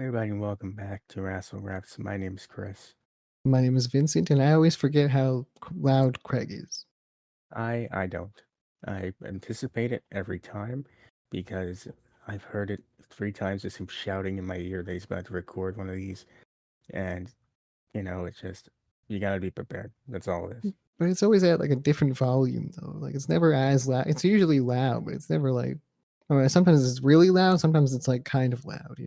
Everybody, and welcome back to Wrassle Graps. My name is Chris. My name is Vincent, and I always forget how loud Craig is. I don't. I anticipate it every time because I've heard it 3 times, just him shouting in my ear that he's about to record one of these, and it's just you gotta be prepared. That's all it is. But it's always at like a different volume, though. Like it's never as loud. It's usually loud, but it's never like. I mean, sometimes it's really loud. Sometimes it's like kind of loud.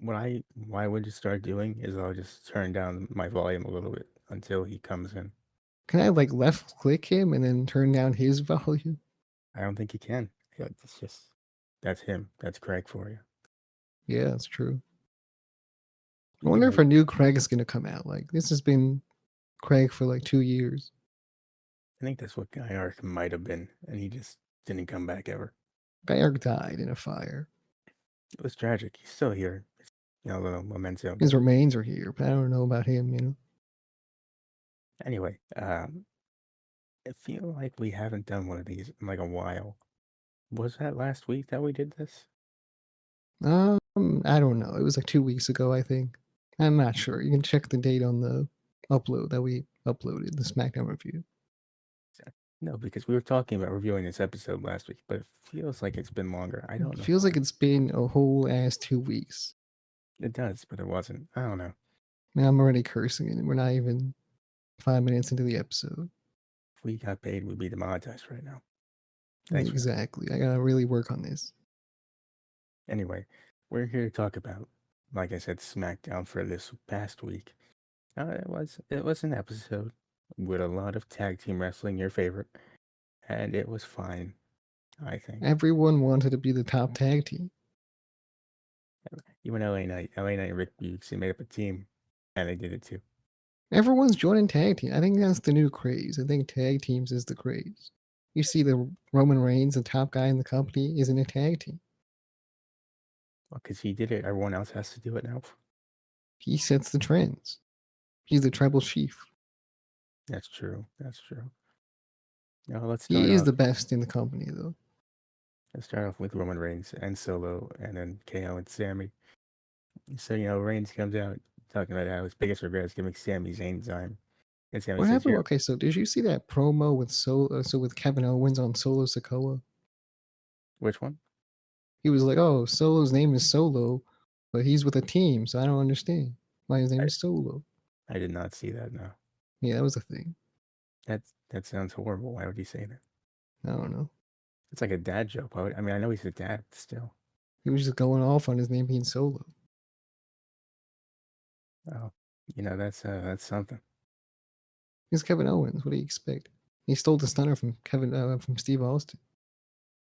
What I would just start doing is I'll just turn down my volume a little bit until he comes in. Can I like left click him and then turn down his volume? I don't think he can. Yeah, it's just that's him. That's Craig for you. Yeah, that's true. I You wonder know, if a new Craig is gonna come out. Like this has been Craig for like 2 years. I think that's what Guy Ark might have been, and he just didn't come back ever. Guyark died in a fire. It was tragic. He's still here. A little memento His guy. remains are here, but I don't know about him. Anyway, I feel like we haven't done one of these in like a while. Was that last week that we did this? I don't know. It was like 2 weeks ago, I think. I'm not sure. You can check the date on the upload that we uploaded, the SmackDown review. No, because we were talking about reviewing this episode last week, but it feels like it's been longer. I don't It know feels like why. it's been a whole ass 2 weeks. It does, but it wasn't. I don't know. Man, I'm already cursing and we're not even 5 minutes into the episode. If we got paid, we'd be demonetized right now. Thanks for that. Exactly. I gotta really work on this. Anyway, we're here to talk about, like I said, SmackDown for this past week. It was an episode with a lot of tag team wrestling, your favorite, and it was fine, I think. Everyone wanted to be the top tag team. Even LA Knight and Rick Bukes, they made up a team, and they did it too. Everyone's joining tag team. I think that's the new craze. I think tag teams is the craze. You see the Roman Reigns, the top guy in the company, is in a tag team. Well, because he did it, everyone else has to do it now. He sets the trends. He's the tribal chief. That's true. That's true. Now let's start He is off. the best in the company, though. Let's start off with Roman Reigns and Solo, and then KO and Sammy. So Reigns comes out talking about how his biggest regret is giving Sami Zayn time, and Sammy What says, happened? "Yeah, Okay, so did you see that promo with with Kevin Owens on Solo Sokoa? which one?" He was like, "Oh, Solo's name is Solo, but he's with a team, so I don't understand why his name I, is Solo." I did not see that. No, Yeah, that was a thing. that sounds horrible. Why would you say that? I don't know. It's like a dad joke. I mean, I know he's a dad still. He was just going off on his name being Solo. Oh, that's something. He's Kevin Owens. What do you expect? He stole the stunner from Steve Austin.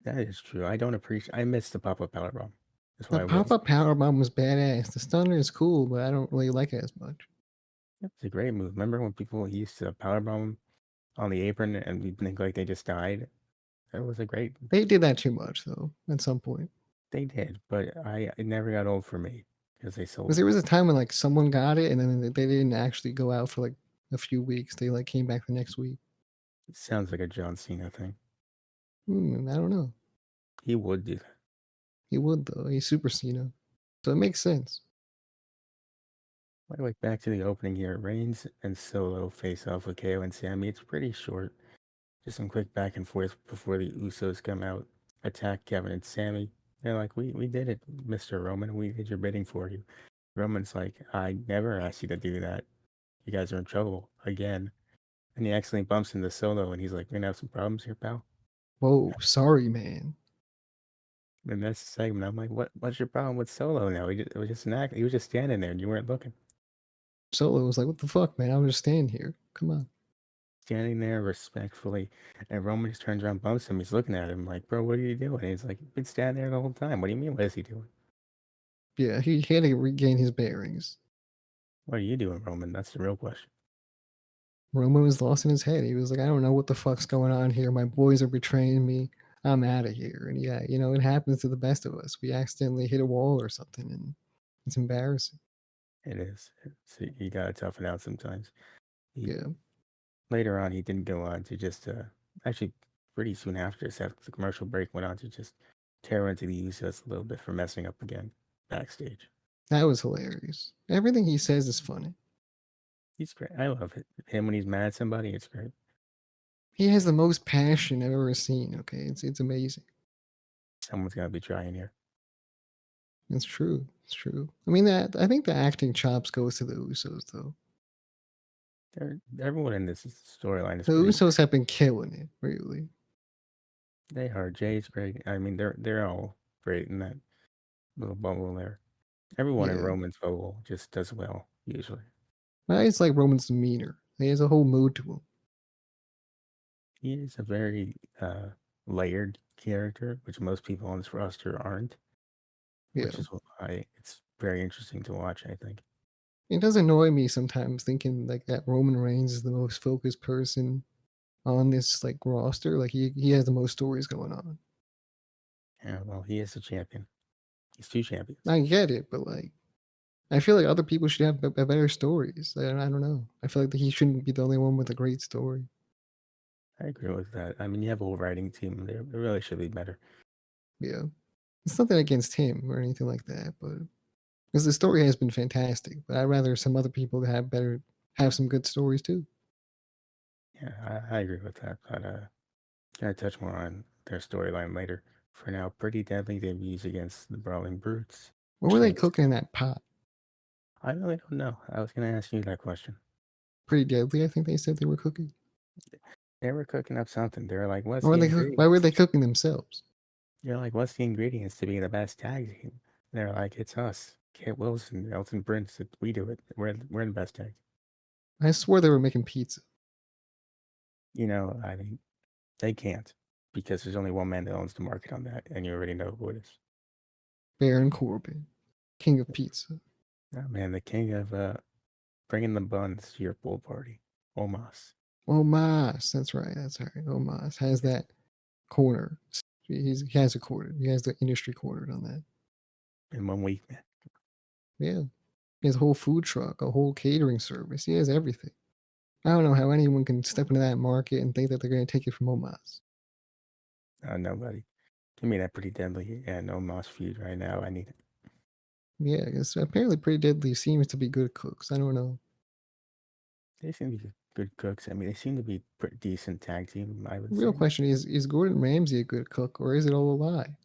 That is true. I don't appreciate. I miss the pop up power bomb. That's The what I will pop say. up power bomb was badass. The stunner is cool, but I don't really like it as much. It's a great move. Remember when people used to power bomb on the apron and we think like they just died? That was a great. They did that too much though. At some point. They did, but it never got old for me because they Because sold there it. was a time when like someone got it and then they didn't actually go out for like a few weeks. They like came back the next week. It sounds like a John Cena thing. I don't know. He would do that. He would though. He's Super Cena, so it makes sense. By the way, back to the opening here. Reigns and Solo face off with KO and Sammy. It's pretty short. Just some quick back and forth before the Usos come out, attack Kevin and Sammy. They're like, we did it, Mr. Roman. We did your bidding for you. Roman's like, I never asked you to do that. You guys are in trouble again. And he accidentally bumps into Solo, and he's like, we're gonna have some problems here, pal. Whoa, sorry, man. And that's the segment. I'm like, what's your problem with Solo now? It was just an act. He was just standing there, and you weren't looking. Solo was like, "What the fuck, man? I'm just standing here. Come on." Standing there respectfully, and Roman just turns around, bumps him. He's looking at him like, bro, what are you doing? And he's like, you've been standing there the whole time. What do you mean? What is he doing? Yeah, he had to regain his bearings. What are you doing, Roman? That's the real question. Roman was lost in his head. He was like, "I don't know what the fuck's going on here. My boys are betraying me. I'm out of here." And yeah, it happens to the best of us. We accidentally hit a wall or something, and it's embarrassing. It is. So you gotta toughen out sometimes. He Yeah. Later on, he didn't go on to just actually pretty soon after this, the commercial break, went on to just tear into the Usos a little bit for messing up again backstage. That was hilarious. Everything he says is funny. He's great. I love it. Him when he's mad at somebody, it's great. He has the most passion I've ever seen. Okay, it's amazing. Someone's gotta be trying here. It's true. It's true. I mean that I think the acting chops goes to the Usos though. Everyone in this storyline is The pretty Usos great. have been killing it, really. They are. Jay's great. I mean, they're all great in that little bubble there. Everyone in Yeah. Roman's bubble just does well usually. I just like Roman's demeanor. He has a whole mood to him. He is a very layered character, which most people on this roster aren't, which Yeah. is why it's very interesting to watch, I think. It does annoy me sometimes thinking like that Roman Reigns is the most focused person on this like roster. Like he has the most stories going on. Yeah, well, he is a champion. He's two champions. I get it, but like I feel like other people should have better stories. I don't know. I feel like that he shouldn't be the only one with a great story. I agree with that. I mean, you have a whole writing team. They really should be better. Yeah. It's nothing against him or anything like that, but because the story has been fantastic. But I'd rather some other people have some good stories too. Yeah, I agree with that. But gonna touch more on their storyline later. For now, Pretty Deadly debuts against the Brawling Brutes. What were they Sheamus. cooking in that pot? I really don't know. I was gonna ask you that question. Pretty deadly, I think they said they were cooking. They were cooking up something. They were like, "What's Or the why were ingredients?" they cooking themselves? You're like, "What's the ingredients to be the best tag team?" They're like, "It's us, Kit Wilson, Elton Prince. We do it. We're the best tag." I swore they were making pizza. I mean, they can't because there's only one man that owns the market on that, and you already know who it is. Baron Corbin, king of pizza. Oh man, the king of bringing the buns to your pool party, Omos. Omas, that's right, that's right. Omas has Yes, that corner. He has a corner. He has the industry cornered on that. in 1 week, man. Yeah. He has a whole food truck, a whole catering service. He has everything. I don't know how anyone can step into that market and think that they're going to take it from Omas. Nobody. Give me that Pretty Deadly and Omos feud right now. I need it. Yeah, because apparently Pretty Deadly seems to be good cooks. I don't know. They seem to be good cooks. I mean, they seem to be pretty decent tag team, I would The real say. question is Gordon Ramsay a good cook or is it all a lie?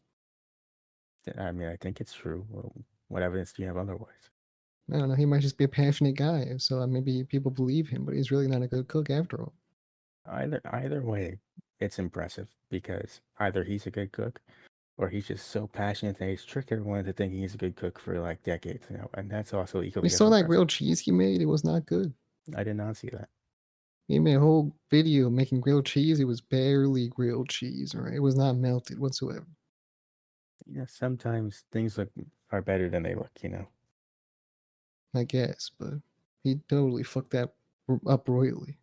I mean, I think it's true. Well, what evidence do you have otherwise? I don't know. He might just be a passionate guy, so maybe people believe him, but he's really not a good cook after all. Either way, it's impressive because either he's a good cook or he's just so passionate that he's tricked everyone into thinking he's a good cook for like decades, and that's also You equally as saw that impressive. grilled cheese he made? It was not good. I did not see that. He made a whole video making grilled cheese. It was barely grilled cheese, all right? It was not melted whatsoever. Sometimes things are better than they look. I guess, but he totally fucked that up royally.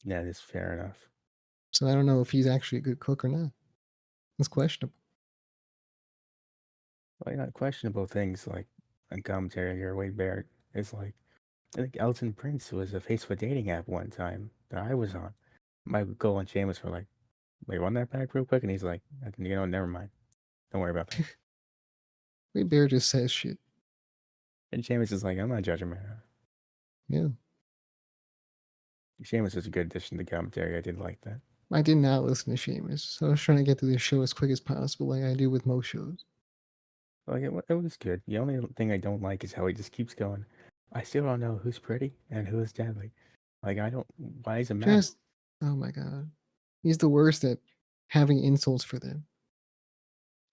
That is fair enough. So I don't know if he's actually a good cook or not. It's questionable. Well, questionable things like a commentary or Wade Barrett is like I think Elton Prince was a face of a dating app one time that I was on. My goal and Seamus were like, wait, run that back real quick, and he's like, never mind. Don't worry about that. Wade Bear just says shit. And Seamus is like, I'm not judging, man. Yeah. Seamus is a good addition to commentary. I did like that. I did not listen to Sheamus, so I was trying to get through this show as quick as possible, like I do with most shows. Like it was good. The only thing I don't like is how he just keeps going. I still don't know who's pretty and who's deadly. Like I don't. Why does it matter? Just, oh my god. He's the worst at having insults for them.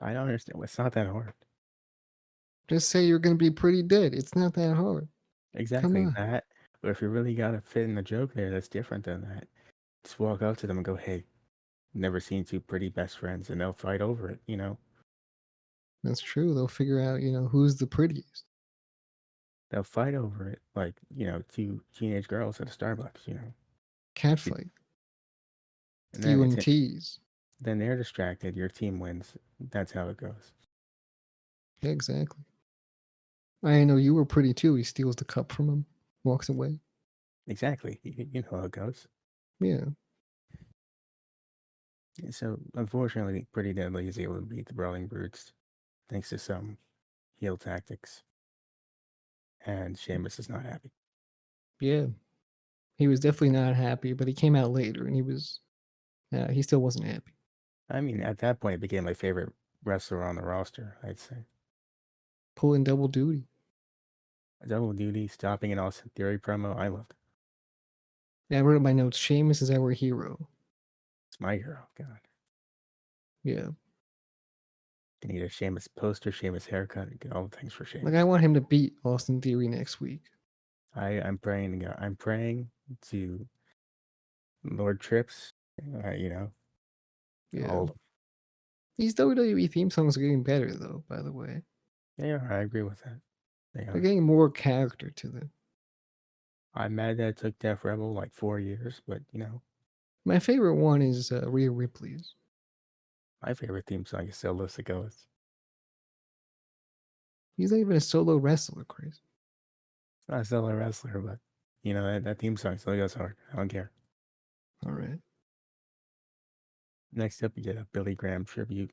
I don't understand. It's not that hard. Just say you're going to be pretty dead. It's not that hard. Come Exactly on. that. But if you really gotta fit in the joke there, that's different than that. Just walk up to them and go, "Hey, never seen two pretty best friends," and they'll fight over it. That's true. They'll figure out, who's the prettiest. They'll fight over it like two teenage girls at a Starbucks. Catfight. And then Stew and tease. then they're distracted. Your team wins. That's how it goes. Yeah, exactly. I know you were pretty too. He steals the cup from him, walks away. Exactly. You know how it goes. Yeah. So unfortunately, Pretty Deadly is able to beat the Brawling Brutes thanks to some heel tactics, and Sheamus is not happy. Yeah, he was definitely not happy, but he came out later and he still wasn't happy. I mean, at that point, it became my favorite wrestler on the roster, I'd say. Pulling double duty. Double duty, stopping an Austin Theory promo, I loved it. Yeah, I wrote in my notes, Sheamus is our hero. It's my hero, God. Yeah. Can need a Sheamus poster, Sheamus haircut, get all the things for Like, I Sheamus. want him to beat Austin Theory next week. I'm praying to God. I'm praying to Lord Trips, you know, Yeah. all of them. These WWE theme songs are getting better, though, by the way. They are. I agree with that. They They're are. getting more character to them. I'm mad that it took Def Rebel like 4 years, but My favorite one is Rhea Ripley's. my favorite theme song is still Los Goes. He's not even a solo wrestler, Chris. It's not still a wrestler, but that theme song still goes hard. I don't care. All right. Next up, you get a Billy Graham tribute.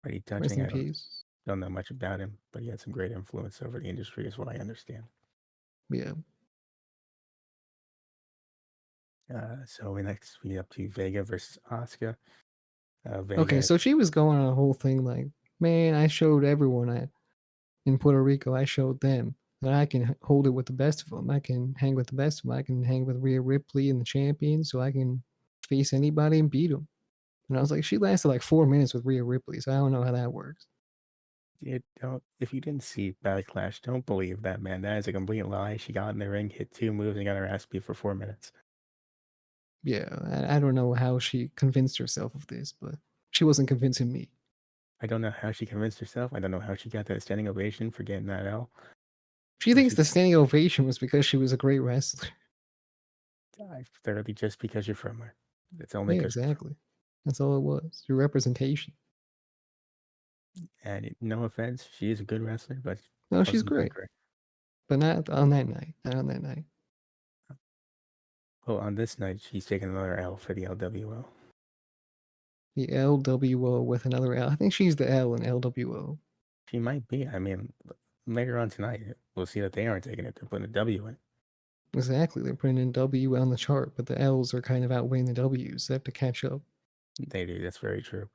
Pretty Rest touching. in I peace. don't know much about him, but he had some great influence over the industry, is what I understand. Yeah. So next we get up to Vega versus Asuka. Okay, Vega, so she was going on a whole thing like, man, I showed everyone in Puerto Rico, I showed them that I can hold it with the best of them. I can hang with the best of them. I can hang with Rhea Ripley and the champion, so I can face anybody and beat them. And I was like, she lasted like 4 minutes with Rhea Ripley, so I don't know how that works. if you didn't see Backlash, don't believe that, man. That is a complete lie. She got in the ring, hit 2 moves, and got her ass beat for 4 minutes. Yeah, I don't know how she convinced herself of this, but she wasn't convincing me. I don't know how she convinced herself. I don't know how she got that standing ovation for getting that L. She But thinks she the standing ovation was because she was a great wrestler. died thoroughly just because you're from her. It's only Yeah, because you're from exactly. That's all it was. Your representation. her. And no offense, she is a good wrestler, but No, she's wasn't that great, great. but not on that night. Not on that night. Well, on this night, she's taking another L for the LWO. The LWO with another L. I think she's the L in LWO. She might be. I mean, later on tonight, we'll see that they aren't taking it. They're putting a W in it. Exactly. They're putting in W on the chart, but the L's are kind of outweighing the W's. They have to catch up. They do. That's very true.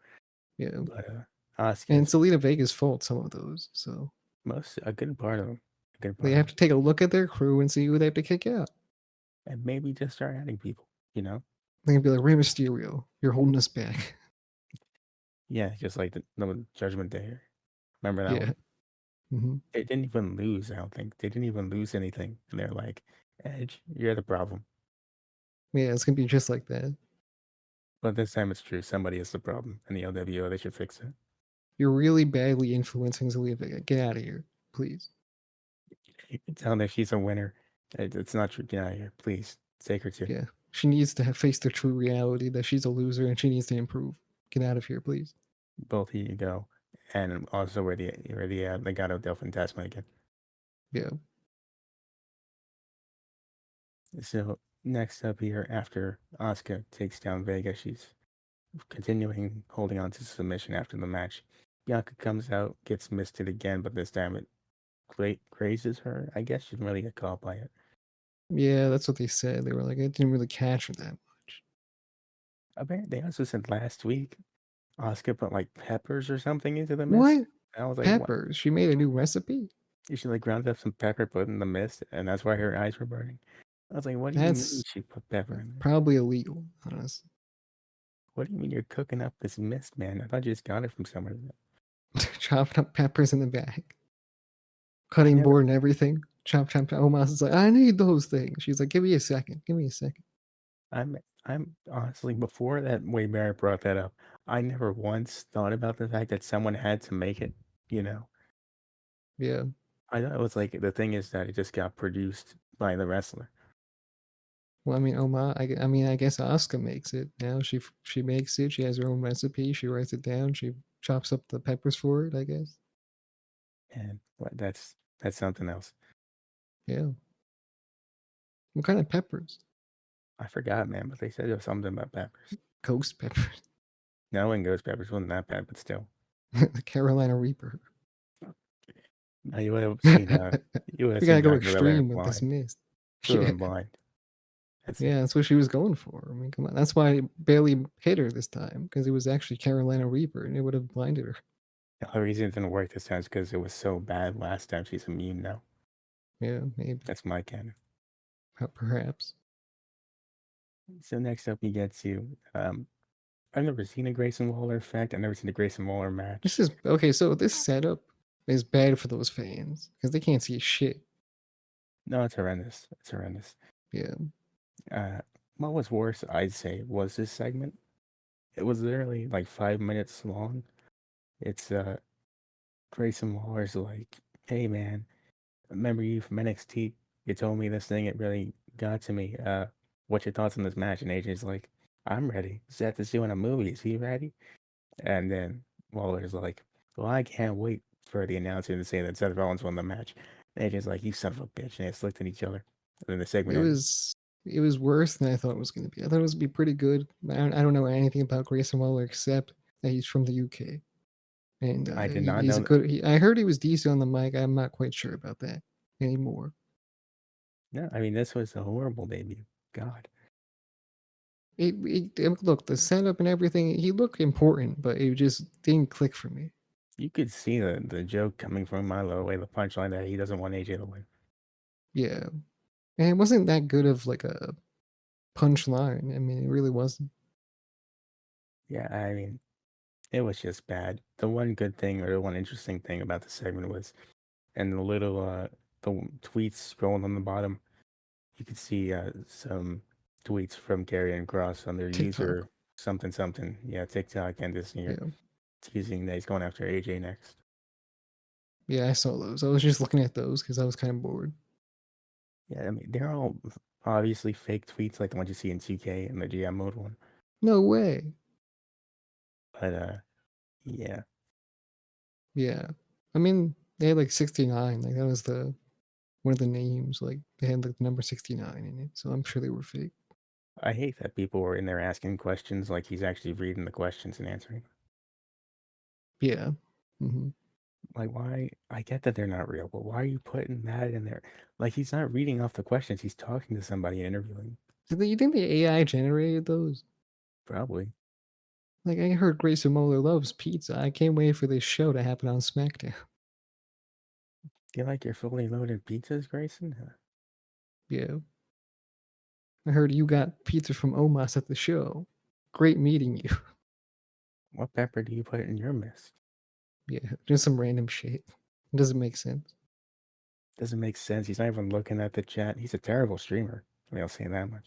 Yeah. But And Asuka's it's Alita Vega's fault, some of those. So a good part of them. A good they part of have them. to take a look at their crew and see who they have to kick out. And maybe just start adding people, you know? They're going to be like, Rey Mysterio, you're holding us back. Yeah, just like the Judgment Day. Remember that Yeah. one? hmm They didn't even lose, I don't think. They didn't even lose anything. And they're like, Edge, you're the problem. Yeah, it's going to be just like that. But this time it's true. Somebody is the problem. And the LWO, they should fix it. You're really badly influencing Zelina Vega. Get out of here, please. You can tell that she's a winner. It's not true. Get out of here. Please. Take her too. Yeah. She needs to face the true reality that she's a loser and she needs to improve. Get out of here, please. Both of you go. And also where the Legado del Fantasma again. Yeah. So next up here, after Asuka takes down Vega, she's continuing holding on to submission after the match. Bianca comes out, gets misted again, but this time it grazes her. I guess she didn't really get caught by it. Yeah, that's what they said. They were like, it didn't really catch her that much. Apparently, they also said last week Asuka put like peppers or something into the mist. What? And I was like, what? Peppers. She made a new recipe? She like ground up some pepper, put in the mist, and that's why her eyes were burning. I was like, what do you mean That's she put pepper in there? probably illegal, honestly. What do you mean you're cooking up this mist, man? I thought you just got it from somewhere. Chopping up peppers in the bag, I cutting never board and everything. Chop, chop, chop. Omas is like, I need those things. She's like, give me a second. Give me a second. I'm honestly, before that Waybear brought that up, I never once thought about the fact that someone had to make it, you know. Yeah. I thought it was like the thing is that it just got produced by the wrestler. Well, I mean, I guess Asuka makes it now. She makes it. She has her own recipe. She writes it down. She chops up the peppers for it. I guess. And that's something else. Yeah. What kind of peppers? I forgot, man, but they said there was something about peppers. Ghost peppers. No one goes peppers wasn't that bad, but still. The Carolina Reaper. Now you would have We seen gotta go Bianca Belair extreme with this blind. mist. She would have Yeah, been blind. That's yeah, that's what she was going for. I mean, come on. That's why it barely hit her this time because it was actually Carolina Reaper, and it would have blinded her. the only reason it didn't work this time is because it was so bad last time. She's immune now. Yeah, maybe, That's my canon. perhaps. So next up, you get to I've never seen a Grayson Waller effect. I've never seen a Grayson Waller This match. is okay. So this setup is bad for those fans because they can't see shit. No, it's horrendous. It's horrendous. Yeah, Uh, what was worse, I'd say, was this segment. It was literally like 5 minutes long. It's Grayson Waller's like, "Hey man, remember you from NXT? You told me this thing. It really got to me. What's your thoughts on this match?" And AJ's like, "I'm ready. Seth is doing a movie. Is he ready?" And then Waller's like, "Well, I can't wait for the announcer to say that Seth Rollins won the match." And AJ's like, "You son of a bitch!" And they looked at each other. And then the segment it ended. was it was worse than I thought it was going to be. I thought it was going to be pretty good. I don't know anything about Grayson Waller except that he's from the UK, and I did not he's a know. good. I heard he was decent on the mic. I'm not quite sure about that anymore. No, I mean this was a horrible debut. God, Look, the setup and everything. He looked important, but it just didn't click for me. you could see the joke coming from a mile away. The punchline that he doesn't want AJ to win. Yeah, and it wasn't that good of like a punchline. I mean, it really wasn't. Yeah, I mean it was just bad. The one good thing or the one interesting thing about the segment was, and the little the tweets scrolling on the bottom, you could see some tweets from Karrion Cross on their TikTok. user something something. Yeah, TikTok and this year Yeah, teasing that he's going after AJ next. yeah, I saw those. I was just looking at those because I was kind of bored. Yeah, I mean they're all obviously fake tweets like the ones you see in 2K and the GM mode one. No way. But yeah, Yeah, I mean they had like 69. Like that was the one of the names. Like they had like the number 69 in it. So I'm sure they were fake. I hate that people were in there asking questions like he's actually reading the questions and answering them. Yeah. hmm Like, why? I get that they're not real, but why are you putting that in there? Like, he's not reading off the questions. He's talking to somebody and interviewing. You think the AI generated those? Probably. Like I heard Grayson Muller loves pizza. I can't wait for this show to happen on SmackDown. Do you like your fully loaded pizzas, Grayson? Yeah. I heard you got pizza from Omas at the show. Great meeting you. What pepper do you put in your mist? Yeah, just some random shit. It doesn't make sense. Doesn't make sense. He's not even looking at the chat. He's a terrible streamer. I mean, I'll say that much.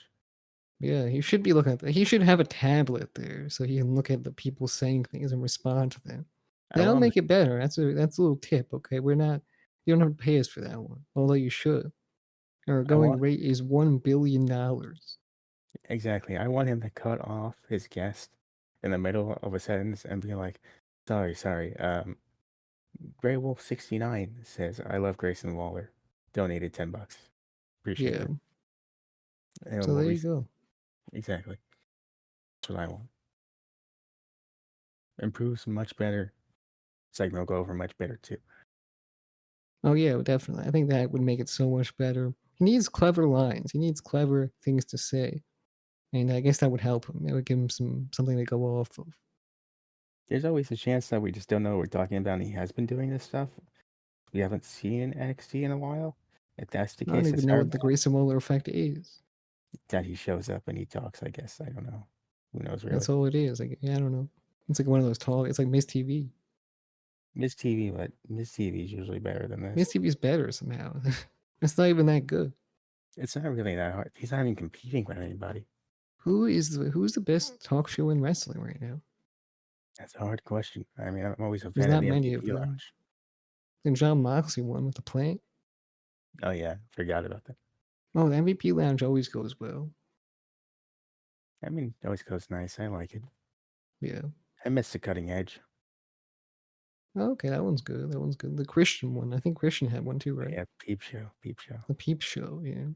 Yeah, he should be looking at that. He should have a tablet there so he can look at the people saying things and respond to them. I That'll want him make it better. That's a little tip, okay? We're not You don't have to pay us for that one. Although you should. Our I going want rate is $1 billion. exactly. I want him to cut off his guest in the middle of a sentence and be like, sorry. Grey Wolf 69 says, I love Grayson Waller. Donated $10. Appreciate Yeah. that. And So we'll there you go. exactly. That's what I want. Improves much better. Segment will go over much better too. Oh yeah, definitely. I think that would make it so much better. He needs clever lines. He needs clever things to say. And I guess that would help him. It would give him something to go off of. There's always a chance that we just don't know what we're talking about and he has been doing this stuff. We haven't seen NXT in a while. If that's the I don't case, even it's know our what the bad. Grayson Waller effect is. That he shows up and he talks, I guess. I don't know. Who knows That's really? all it is. Like, yeah, I don't know. It's like one of those tall. It's like Miss TV. Miss TV, but Miss TV is usually better than Miss this. TV is better somehow. It's not even that good. It's not really that hard. He's not even competing with anybody. Who's the best talk show in wrestling right now? That's a hard question. I mean, I'm always a There's fan of not the many of MVP them. Lounge. And John Moxley won with the plant. Oh yeah, forgot about that. Oh, the MVP Lounge always goes well. I mean, it always goes nice. I like it. Yeah. I miss the cutting edge. Oh, okay, that one's good. That one's good. The Christian one. I think Christian had one too, right? Yeah, Peep Show, Peep Show. The Peep Show. Yeah.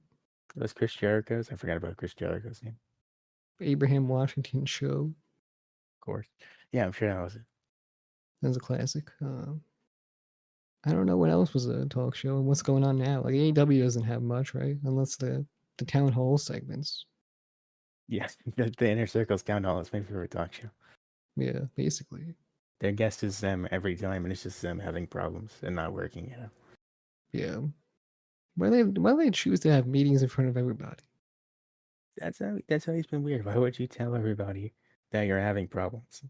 Those Chris Jericho's. I forgot about Chris Jericho's name. Abraham Washington Show. Of course. Yeah, I'm sure that was it. That's a classic. I don't know what else was a talk show and what's going on now. Like AEW doesn't have much, right? Unless the town hall segments. Yes, the Inner Circle's Count Hall is my favorite talk show. Yeah, basically. Their guest is them every time, and it's just them having problems and not working. Yeah. Why they choose to have meetings in front of everybody? That's always been weird. Why would you tell everybody that you're having problems?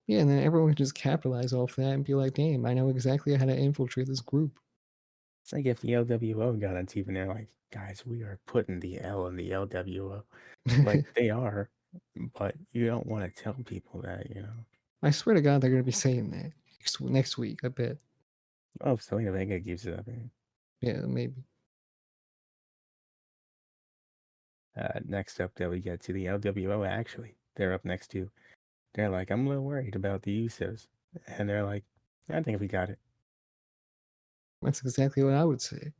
Yeah, and then everyone can just capitalize off that and be like, damn, I know exactly how to infiltrate this group. It's like if the LWO got on TV and they're like, guys, we are putting the L in the LWO. Like they are, but you don't want to tell people that. I swear to God, they're gonna be saying that next week. I bet. Oh, Selena Vega gives it up. Yeah, maybe. Next up, that we get to the LWO. Actually, they're up next to. They're like, I'm a little worried about the Usos, and they're like, I think we got it. That's exactly what I would say.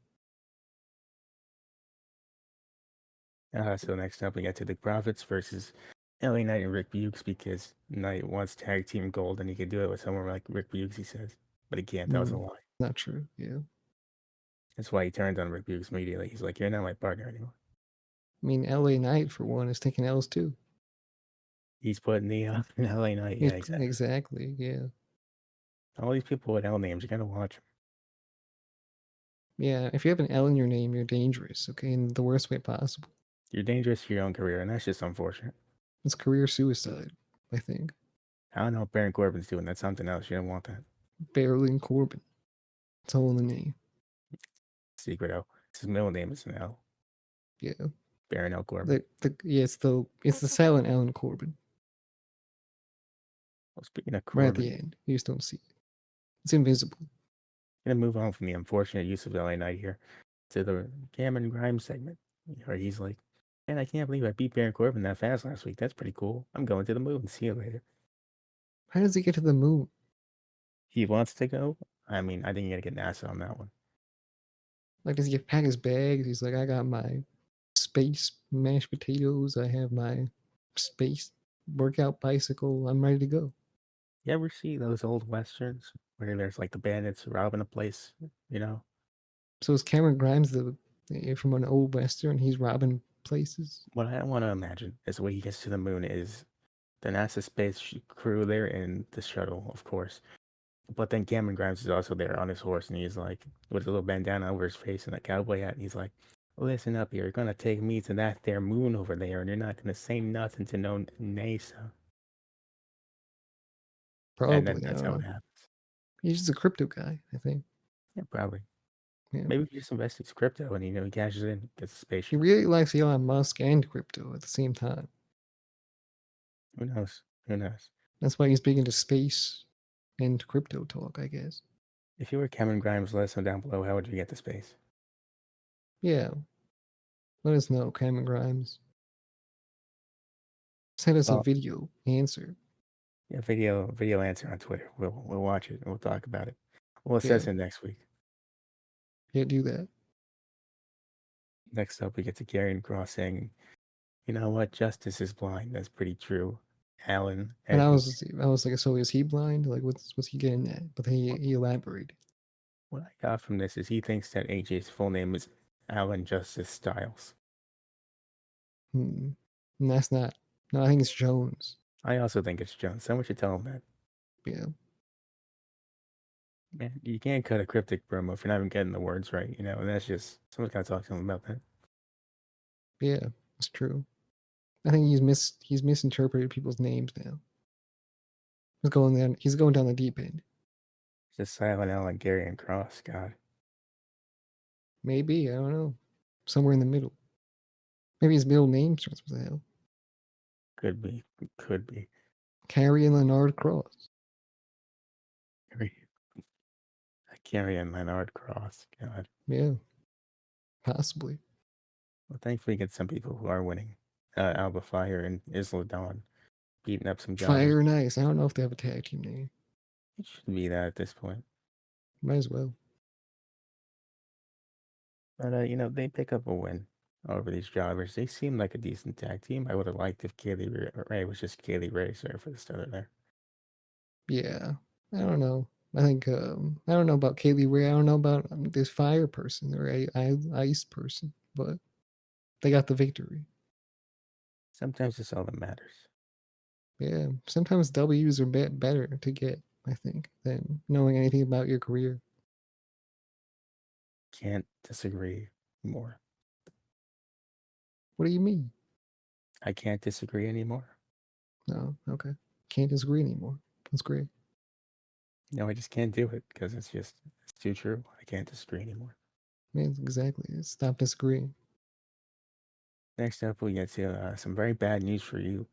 So next up, we get to the Profits versus LA Knight and Rick Bukes because Knight wants tag team gold and he could do it with someone like Rick Bukes, he says, but he can't. That was a lie. Not true. Yeah. That's why he turned on Rick Bukes immediately. He's like, "You're not my partner anymore." I mean, LA Knight, for one, is taking L's too. He's putting the LA Knight. Yeah, exactly. Exactly. Yeah. All these people with L names, you gotta watch 'em. Yeah. If you have an L in your name, you're dangerous. Okay, in the worst way possible. You're dangerous to your own career, and that's just unfortunate. It's career suicide. I think. I don't know what Baron Corbin's doing. That's something else. You don't want that. Barely Corbin. It's all in the name. Secret L. His middle name is an L. Yeah. Baron L. Corbin. It's the silent L in Corbin. Well, speaking of Right at Corbin, the end. You just don't see it. It's invisible. gonna move on from the unfortunate use of LA Knight here to the Cameron Grimes segment, where he's like, "Man, I can't believe I beat Baron Corbin that fast last week. That's pretty cool. I'm going to the moon. See you later." How does he get to the moon? He wants to go. I mean, I think you gotta get NASA on that one. Like, does he pack his bags? He's like, I got my space mashed potatoes. I have my space workout bicycle. I'm ready to go. You ever see those old westerns where there's like the bandits robbing a place? You know, So is Cameron Grimes from an old western? He's robbing places. what I want to imagine is the way he gets to the moon is the NASA space crew there in the shuttle, of course. But then Cameron Grimes is also there on his horse, and he's like, with a little bandana over his face and a cowboy hat, and he's like, "Listen up, you're gonna take me to that there moon over there, and you're not gonna say nothing to no NASA." And then Probably. I that's don't how it know. happens. He's just a crypto guy, I think. Yeah, probably. Yeah. Maybe he just invests his crypto, and he cashes in, gets a He spaceship. really likes Elon Musk and crypto at the same time. Who knows? Who knows? That's why he's big into space and crypto talk, I guess. If you were Cameron Grimes, let us know down below. How would you get to space? Yeah. Let us know, Cameron Grimes. Send us a Oh, video answer. yeah, video answer on Twitter. We'll watch it and we'll talk about it. We'll Yeah. assess it next week. Yeah, do that. Next up, we get to Karrion Cross saying, "You know what? Justice is blind." That's pretty true, Alan. And And he, I was like, so is he blind? Like, what's he getting at? But then he elaborated. what I got from this is he thinks that AJ's full name is Alan Justice Styles. Hmm. And that's not. No, I think it's Jones. I also think it's Jones. Someone should tell him that. Yeah. Man, you can't cut a cryptic promo if you're not even getting the words right, and that's just someone's got to talk to him about that. Yeah. It's true. I think he's misinterpreted people's names now. He's going down the deep end. It's just Silent Alan, Karrion Cross. God, Maybe, I don't know. Somewhere in the middle. Maybe his middle name starts with a L. could be, could be. Carrie and Leonard Cross. Karrion Leonard Cross. God. Yeah. Possibly. Well, thankfully, get some people who are winning. Alba Fire and Isla Dawn beating up some jobbers. Fire and Ice. I don't know if they have a tag team name. It should be that at this point. Might as well. But, they pick up a win over these jobbers. They seem like a decent tag team. I would have liked if Kaylee Ray was just Kaylee Ray, sorry for the stutter there. Yeah. I don't know. I think I don't know about Kaylee Ray. I don't know about this fire person or ice person, but they got the victory. Sometimes it's all that matters. Yeah, sometimes W's are better to get, I think, than knowing anything about your career. Can't disagree more. What do you mean? I can't disagree anymore. No, okay. Can't disagree anymore. That's great. No, I just can't do it because it's too true. I can't disagree anymore. Yeah, exactly. Stop disagreeing. Next up, we get to some very bad news for you.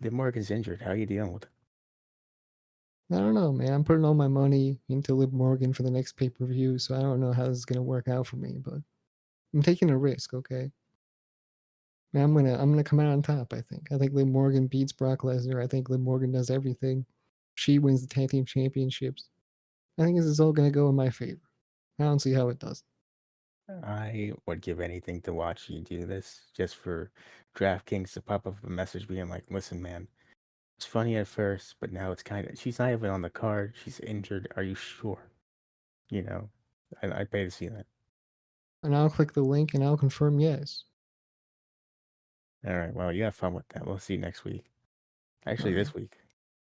Liv Morgan's injured. How are you dealing with it? I don't know, man. I'm putting all my money into Liv Morgan for the next pay per view, so I don't know how this is gonna work out for me, but I'm taking a risk, okay? Man, I'm gonna come out on top. I think Liv Morgan beats Brock Lesnar. I think Liv Morgan does everything. She wins the tag team championships. I think this is all gonna go in my favor. I don't see how it does. I would give anything to watch you do this just for DraftKings to pop up a message being like, listen, man, it's funny at first, but now it's kind of, she's not even on the card. She's injured. Are you sure? You know, I'd pay to see that. And I'll click the link and I'll confirm yes. All right. Well, you have fun with that. We'll see you next week. All Actually, right, this week,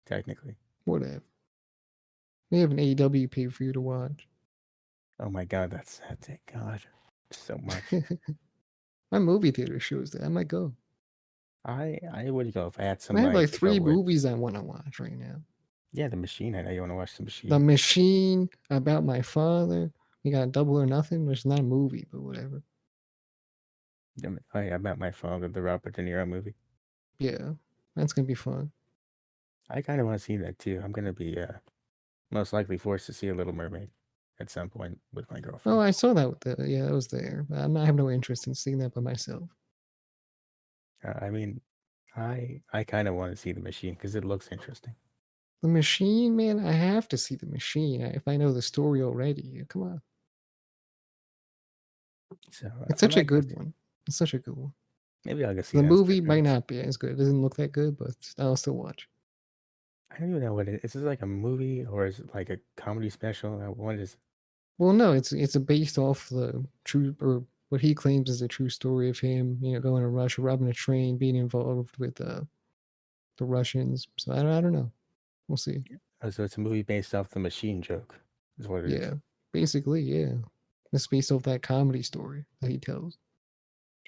technically. whatever. We have an AEW pay for you to watch. Oh my God, that's sad. Thank God. So much. My movie theater shows that. I might go. I would go if I had I have somebody like to go three with. movies I want to watch right now. Yeah, the machine. I know you want to watch the The machine. Machine, About My Father. We got Double or Nothing, which is not a movie, but whatever. Oh yeah, about my father, the Robert De Niro movie. Yeah, that's gonna be fun. I kind of want to see that too. I'm gonna be most likely forced to see a Little Mermaid at some point with my Oh, girlfriend. I saw that with the yeah, that was there. But I have no interest in seeing that by myself. I mean, I kind of want to see the machine because it looks interesting. The Machine, man, I have to see the Machine if I know the story already. Come on, So it's I such a might go good see. one. It's such a good one. Maybe I'll go see The that instead. movie might not be as good. It doesn't look that good, but I'll still watch. I don't even know what it is. Is this like a movie or is it like a comedy special? What is? Well, no, it's based off the true or what he claims is a true story of him, going to Russia, robbing a train, being involved with the Russians. So I don't know. We'll see. Oh, so it's a movie based off the machine joke. Is what it is. Yeah, basically, yeah. It's based off that comedy story that he tells.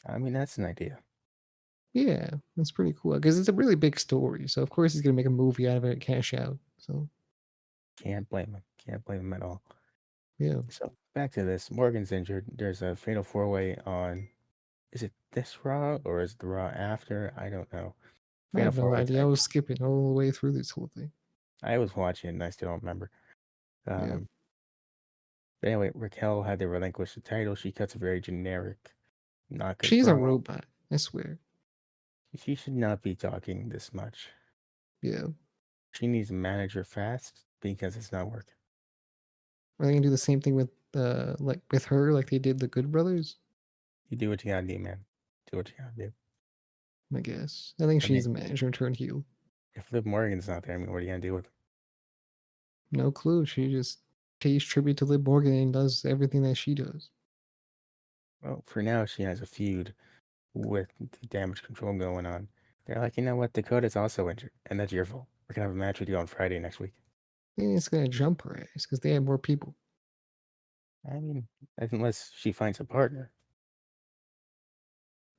I mean, that's an idea. Yeah, that's pretty cool because it's a really big story. So of course he's gonna make a movie out of it, cash out. So Can't blame him. Can't blame him at all. yeah, So back to this. Morgan's injured. There's a fatal four way on. Is it this Raw or is it the Raw after? I don't know. I Fatal have no four way idea. I tag. was skipping all the way through this whole thing. I was watching it and I still don't remember. Yeah, Um, but anyway, Raquel had to relinquish the title. She cuts a very generic, not good she's a promo. robot. I swear. She should not be talking this much. Yeah, She needs a manager fast because it's not working. are they gonna do the same thing with like with her, like they did the Good Brothers? You do what you gotta do, man. Do what you gotta do. I guess. I think I she mean, needs a manager and turn heel. if Liv Morgan's not there, I mean, what are you gonna do with her? No clue. She just pays tribute to Liv Morgan and does everything that she does. Well, for now, she has a feud with the damage control going on. They're like, you know what? Dakota's also injured, and that's your fault. We're gonna have a match with you on Friday next week. And it's gonna jump her ass because they have more people. I mean, unless she finds a partner.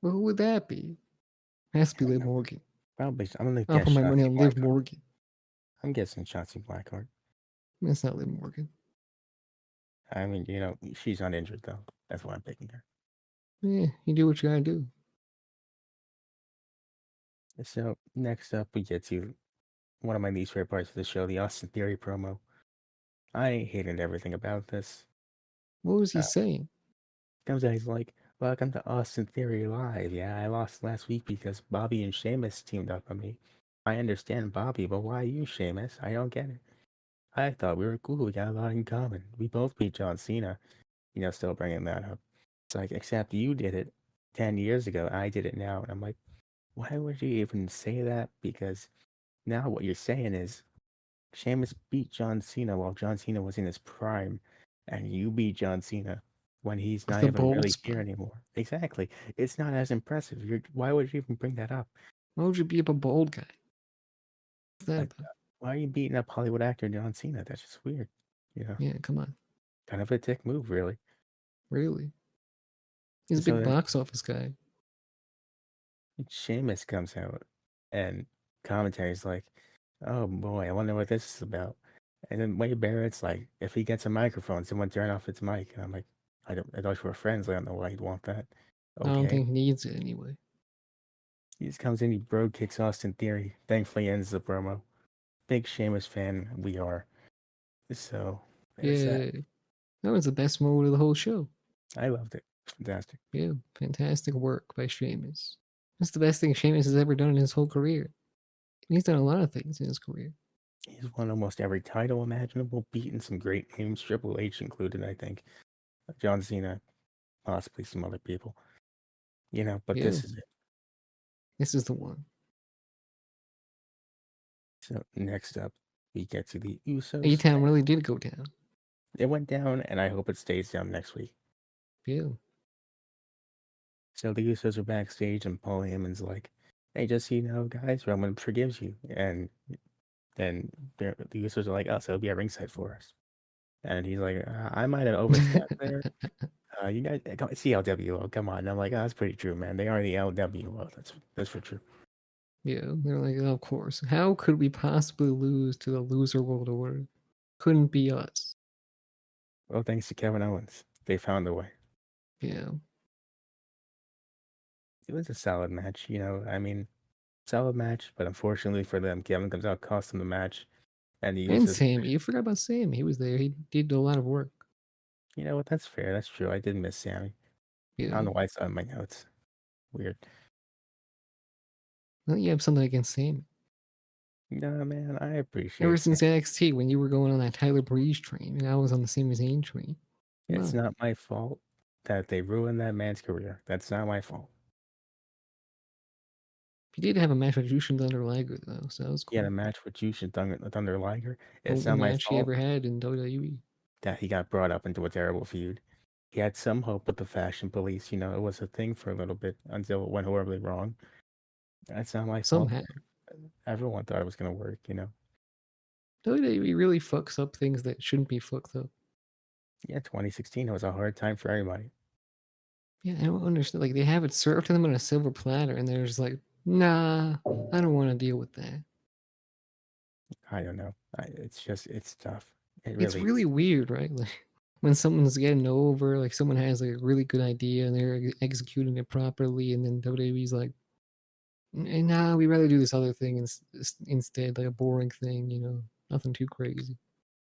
Well, who would that be? It has to I be don't Liv know. Morgan. Probably. I'm gonna I'll guess put my money Shotzi on Liv Blackheart. Morgan. I'm guessing Shotzi Blackheart. That's not Liv Morgan. I mean, she's not injured though. That's why I'm picking her. You do what you gotta do. So next up, we get to one of my least favorite parts of the show, the Austin Theory promo. I hated everything about this. What was he Uh, saying? Comes out, he's like, "Welcome to Austin Theory Live. Yeah, I lost last week because Bobby and Sheamus teamed up on me. I understand Bobby, but why you, Sheamus? I don't get it. I thought we were cool. We got a lot in common. We both beat John Cena. Still bringing that up. It's like, except you did it 10 years ago. I did it now." And I'm like, why would you even say that? Because now what you're saying is Sheamus beat John Cena while John Cena was in his prime, and you beat John Cena when he's With not the even bold really here spot. anymore. Exactly. It's not as impressive. Why would you even bring that up? Why would you beat up a bald guy? What's that Like, about? why are you beating up Hollywood actor John Cena? That's just weird. You know, Yeah, come on. kind of a dick move, really. Really? He's a So big then box office guy. Sheamus comes out, and commentary's like, "Oh boy, I wonder what this is about." And then Wade Barrett's like, "If he gets a microphone, someone turn off its mic." And I'm like, I thought you were friends. I don't know why you'd want that." I don't Okay. think he needs it anyway. He just comes in, he bro kicks Austin Theory. Thankfully ends the promo. Big Sheamus fan we are. So there's that. Yeah, that was the best moment of the whole show. I loved it. Fantastic. Yeah, fantastic work by Sheamus. That's the best thing Sheamus has ever done in his whole career. He's done a lot of things in his career. He's won almost every title imaginable, beaten some great names, Triple H included, I think. John Cena, possibly some other people. But Yeah, this is it. this is the one. So next up, we get to the Usos. A-Town really did go down. It went down, and I hope it stays down next week. Yeah. So the Usos are backstage, and Paul Heyman's like, "Hey, just so you know, guys, Roman forgives you." And then the Usos are like, "Oh, so he'll be at ringside for us." And he's like, "I might have overstepped there. You guys, it's the LWO. Come on." And I'm like, "Oh, that's pretty true, man. They are the LWO. That's for true." Yeah, they're like, oh, of course. How could we possibly lose to the loser world order? Couldn't be us. Well, thanks to Kevin Owens, they found a way. Yeah. It was a solid match, I mean, solid match, but unfortunately for them, Kevin comes out, costs them the match, and the And Usos. Sammy. You forgot about Sammy. He was there. He did a lot of work. You know what? That's fair. That's true. I did miss Sammy. I Yeah. don't know why it's on my notes. Weird. Well, you have something against Sammy. No, man, I Ever appreciate Sam. since NXT, when you were going on that Tyler Breeze train, and I was on the Sami Zayn train. Come It's on. not my fault that they ruined that man's career. That's not my fault. He did have a match with Jushin Thunder Liger, though, so that was He had a cool. match with Jushin Thunder Liger. It's Only not my match he fault ever had in WWE. that he got brought up into a terrible feud. He had some hope with the Fashion Police. It was a thing for a little bit until it went horribly wrong. That's not my fault. Somehow. Everyone thought it was going to work. WWE really fucks up things that shouldn't be fucked up. Yeah, 2016, it was a hard time for everybody. Yeah, I don't understand. Like, they have it served to them on a silver platter, and they're just like, nah, I don't want to deal with that. I don't know. It's tough. It It's really really is. weird, right? Like, when someone's getting over, like, someone has like a really good idea and they're executing it properly, and then WWE's like, nah, we'd rather do this other thing instead, like a boring thing, nothing too crazy.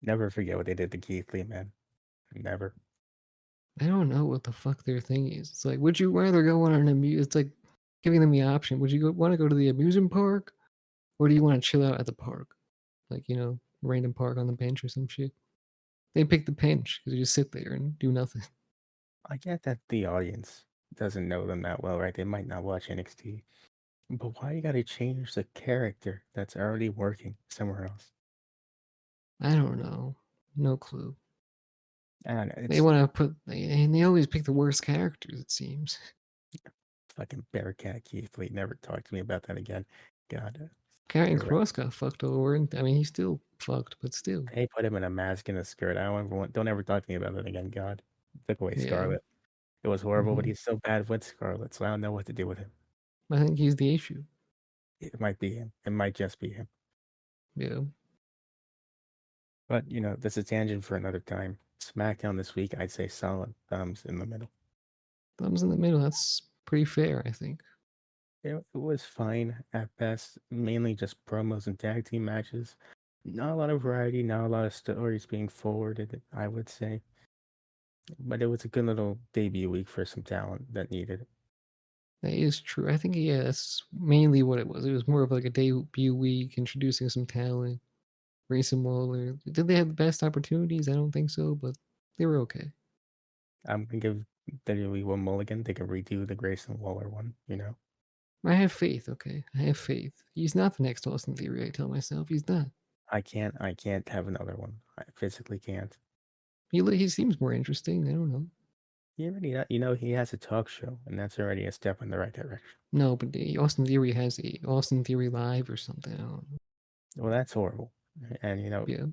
Never forget what they did to Keith Lee, man. Never. I don't know what the fuck their thing is. It's like, would you rather go on an It's like giving them the option. Would you want to go to the amusement park, or do you want to chill out at the park? Like, random park on the bench or some shit. They pick the bench because you just sit there and do nothing. I get that the audience doesn't know them that well, right? They might not watch NXT. But why you gotta change the character that's already working somewhere else? I don't know. No clue. I don't know. They It's want to and they always pick the worst characters, it seems. fucking Bearcat Keith Lee. Never talk to me about that again. God, Karrion you're right. Cross got fucked over, and I mean, he's still fucked, but still. They put him in a mask and a skirt. Don't ever talk to me about that again. God, took away Yeah. Scarlet. It was horrible, but hmm he's so bad with Scarlet, so I don't know what to do with him. I think he's the issue. It might be him. It might just be him. Yeah. But that's a tangent for another time. SmackDown this week, I'd say solid thumbs in the middle. Thumbs in the middle. That's pretty fair, I think. It was fine at best, mainly just promos and tag team matches. Not a lot of variety, not a lot of stories being forwarded, I would say. But it was a good little debut week for some talent that needed it. That is true. I think, yeah, that's mainly what it was. It was more of like a debut week, introducing some talent. Grayson Waller. Did they have the best opportunities? I don't think so, but they were okay. I'm gonna give WWE one mulligan. They can redo the Grayson Waller one. I have faith, okay? I have faith. He's not the next Austin Theory, I tell myself. He's not. I can't have another one. I physically can't. He seems more interesting. I don't know. He already, he has a talk show, and that's already a step in the right direction. No, but Austin Theory has a Austin Theory Live or something. I don't know. Well, that's horrible. And Yeah,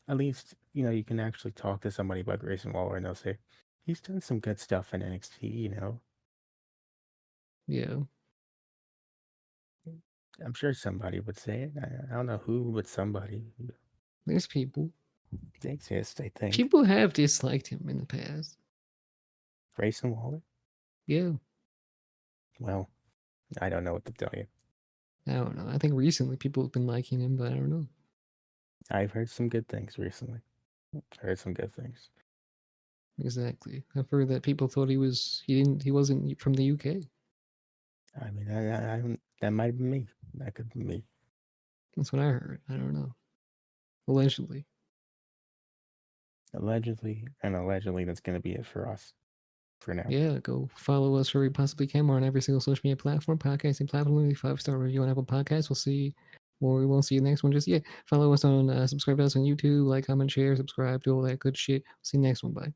at least you can actually talk to somebody about Grayson Waller, and they'll say he's done some good stuff in NXT. yeah. I'm sure somebody would say it. I don't know who, but somebody. There's people. They exist, I think. People have disliked him in the past. Grayson Waller. Yeah, Well, I don't know what to tell you. I don't know. I think recently people have been liking him, but I don't know. I've heard some good things recently. Heard some good things. Exactly. I've heard that people thought he wasn't from the UK. I mean, that might be me. That could be me. That's what I heard. I don't know. Allegedly. Allegedly, that's going to be it for us for now. Yeah, go follow us where we possibly can. We're on every single social media platform, podcasting platform, leave 5-star review on Apple Podcasts. We'll see, or we won't see you next one just yet. Follow us on, subscribe to us on YouTube, like, comment, share, subscribe, do all that good shit. See you next one. Bye.